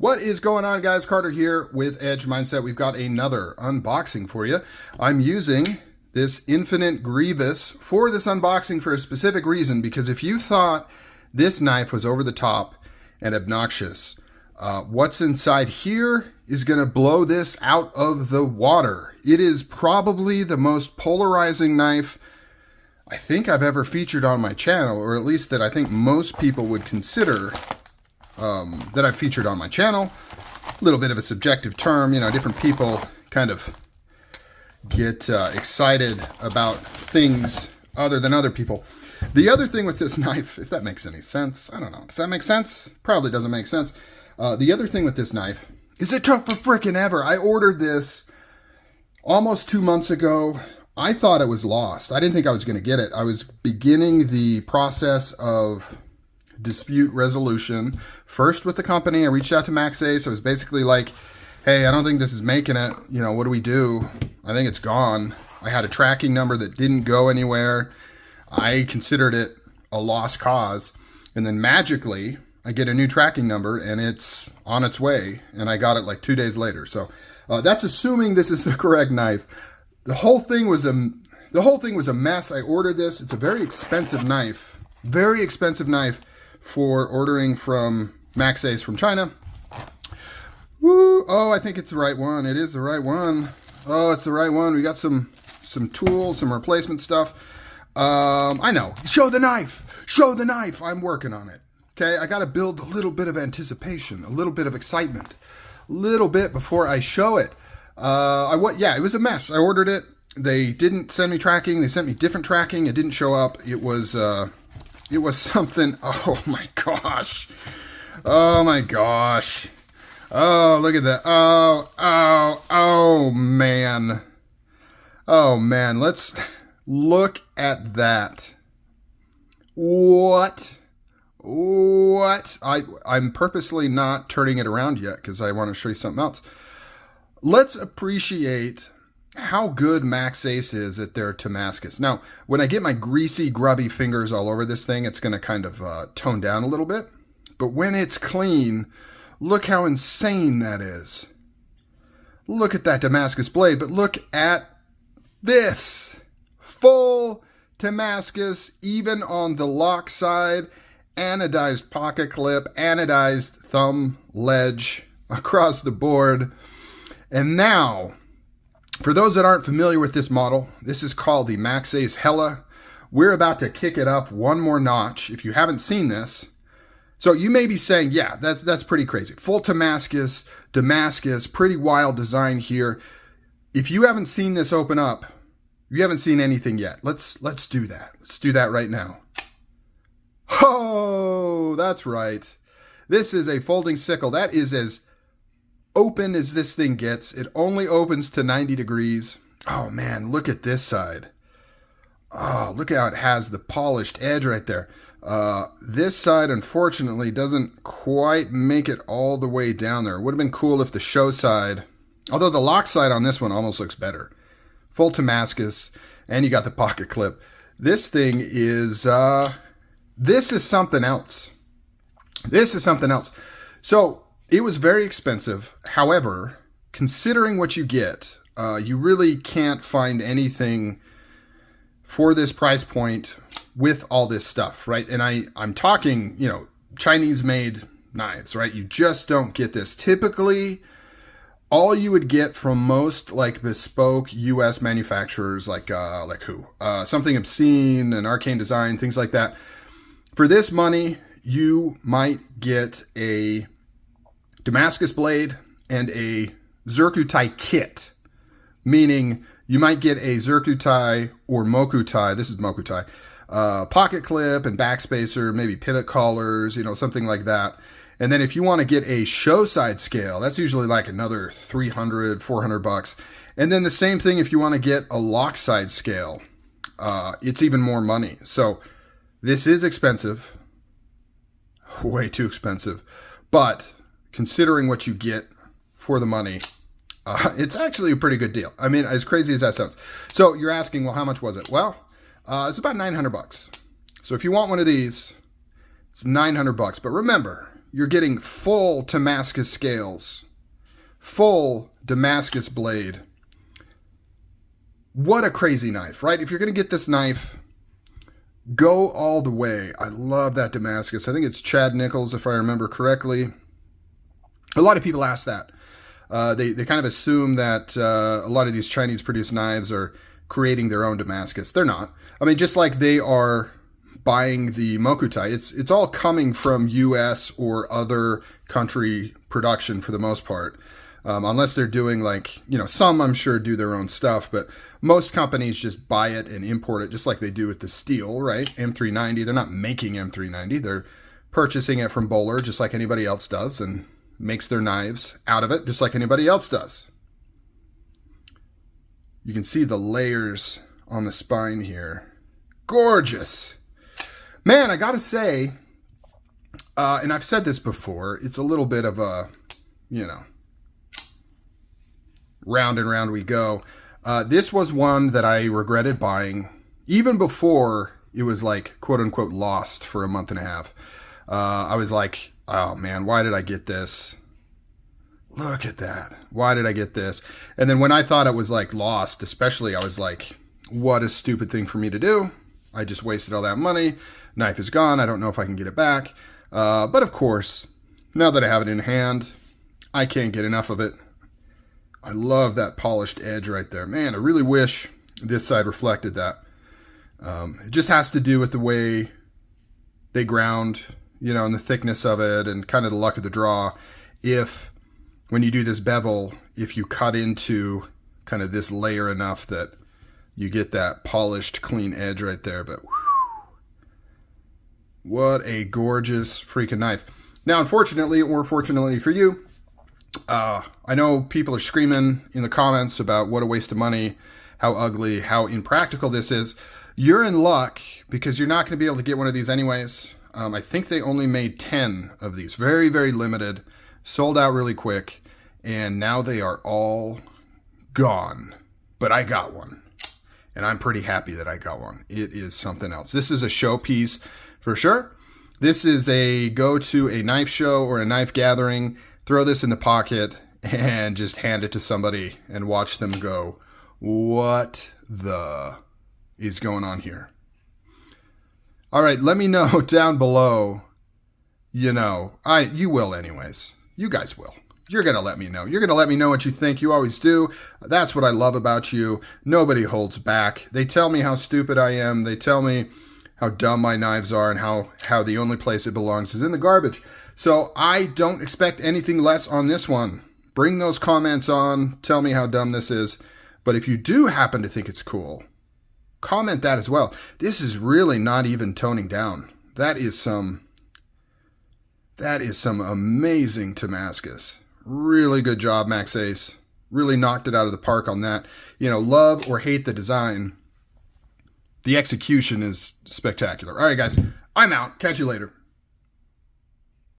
What is going on, guys? Carter here with Edge Mindset. We've got another unboxing for you. I'm using this Infinite Grievous for this unboxing for a specific reason, because if you thought this knife was over the top and obnoxious, what's inside here is going to blow this out of the water. It is probably the most polarizing knife I think I've ever featured on my channel, or at least that I think most people would consider that I've featured on my channel. A little bit of a subjective term, you know, different people kind of get excited about things other than other people. The other thing with this knife, if that makes any sense, I don't know. Does that make sense? Probably doesn't make sense. The other thing with this knife is it took for frickin' ever. I ordered this almost 2 months ago. I thought it was lost. I didn't think I was going to get it. I was beginning the process of dispute resolution. First with the company, I reached out to Maxace. I was basically like, hey, I don't think this is making it. You know, what do we do? I think it's gone. I had a tracking number that didn't go anywhere. I considered it a lost cause. And then magically, I get a new tracking number and it's on its way. And I got it like 2 days later. So that's assuming this is the correct knife. The whole thing was a mess. I ordered this. It's a very expensive knife. Very expensive knife for ordering from Maxace from China. Woo. Oh, I think it's the right one. It is the right one. Oh, it's the right one. We got some tools, some replacement stuff. I know. Show the knife. Show the knife. I'm working on it. Okay, I got to build a little bit of anticipation, a little bit of excitement, a little bit before I show it. Yeah, it was a mess. I ordered it. They didn't send me tracking. They sent me different tracking. It didn't show up. It was something. Oh my gosh. Oh my gosh. Oh, look at that. Oh man. Oh man. Let's look at that. What? I'm purposely not turning it around yet because I want to show you something else. Let's appreciate how good Maxace is at their Damascus. Now, when I get my greasy, grubby fingers all over this thing, it's going to kind of tone down a little bit. But when it's clean, look how insane that is. Look at that Damascus blade, but look at this. Full Damascus, even on the lock side, anodized pocket clip, anodized thumb ledge across the board. And now, for those that aren't familiar with this model, this is called the Maxace Hela. We're about to kick it up one more notch. If you haven't seen this, so you may be saying, yeah, that's pretty crazy. Full Damascus, pretty wild design here. If you haven't seen this open up, you haven't seen anything yet. Let's do that. Let's do that right now. Oh, that's right. This is a folding sickle. That is as open as this thing gets. It only opens to 90 degrees. Oh man, look at this side. Oh, look how it has the polished edge right there. This side, unfortunately, doesn't quite make it all the way down there. It would have been cool if the show side, although the lock side on this one almost looks better. Full Damascus, and you got the pocket clip. This thing is, this is something else. This is something else. So, it was very expensive. However, considering what you get, you really can't find anything for this price point with all this stuff, right? And I'm talking, you know, Chinese-made knives, right? You just don't get this. Typically, all you would get from most like bespoke U.S. manufacturers, like who? Something Obscene and Arcane Design, things like that. For this money, you might get a Damascus blade and a Zircutai kit, meaning you might get a Zircutai or Mokutai, this is Mokutai, pocket clip and backspacer, maybe pivot collars, you know, something like that. And then if you want to get a show side scale, that's usually like another $300, $400. And then the same thing if you want to get a lock side scale, it's even more money. So this is expensive, way too expensive, but considering what you get for the money, it's actually a pretty good deal. I mean, as crazy as that sounds. So you're asking, well, how much was it? Well, it's about $900. So if you want one of these, it's $900. But remember, you're getting full Damascus scales, full Damascus blade. What a crazy knife, right? If you're going to get this knife, go all the way. I love that Damascus. I think it's Chad Nichols, if I remember correctly. A lot of people ask that. They kind of assume that a lot of these Chinese-produced knives are creating their own Damascus. They're not. I mean, just like they are buying the Mokutai, it's all coming from U.S. or other country production for the most part. Unless they're doing like, some I'm sure do their own stuff, but most companies just buy it and import it just like they do with the steel, right? M390, they're not making M390. They're purchasing it from Bowler just like anybody else does and makes their knives out of it just like anybody else does. You can see the layers on the spine here. Gorgeous. Man, I gotta say, and I've said this before, it's a little bit of a, round and round we go. This was one that I regretted buying even before it was like quote unquote lost for a month and a half. I was like, oh man, why did I get this? Look at that. Why did I get this? And then when I thought it was like lost, especially, I was like, what a stupid thing for me to do. I just wasted all that money. Knife is gone. I don't know if I can get it back. But of course, now that I have it in hand, I can't get enough of it. I love that polished edge right there. Man, I really wish this side reflected that. It just has to do with the way they ground, and the thickness of it and kind of the luck of the draw. When you do this bevel, if you cut into kind of this layer enough that you get that polished, clean edge right there. But whew, what a gorgeous freaking knife. Now, unfortunately, or fortunately for you, I know people are screaming in the comments about what a waste of money, how ugly, how impractical this is. You're in luck because you're not going to be able to get one of these anyways. I think they only made 10 of these. Very, very limited. Sold out really quick. And now they are all gone. But I got one. And I'm pretty happy that I got one. It is something else. This is a showpiece for sure. This is a go to a knife show or a knife gathering. Throw this in the pocket and just hand it to somebody and watch them go, what the is going on here? All right, let me know down below. You will anyways. You guys will. You're going to let me know. You're going to let me know what you think. You always do. That's what I love about you. Nobody holds back. They tell me how stupid I am. They tell me how dumb my knives are and how the only place it belongs is in the garbage. So I don't expect anything less on this one. Bring those comments on. Tell me how dumb this is. But if you do happen to think it's cool, comment that as well. This is really not even toning down. That is some amazing Damascus. Really good job, Maxace. Really knocked it out of the park on that. Love or hate the design, the execution is spectacular. All right, guys, I'm out. Catch you later.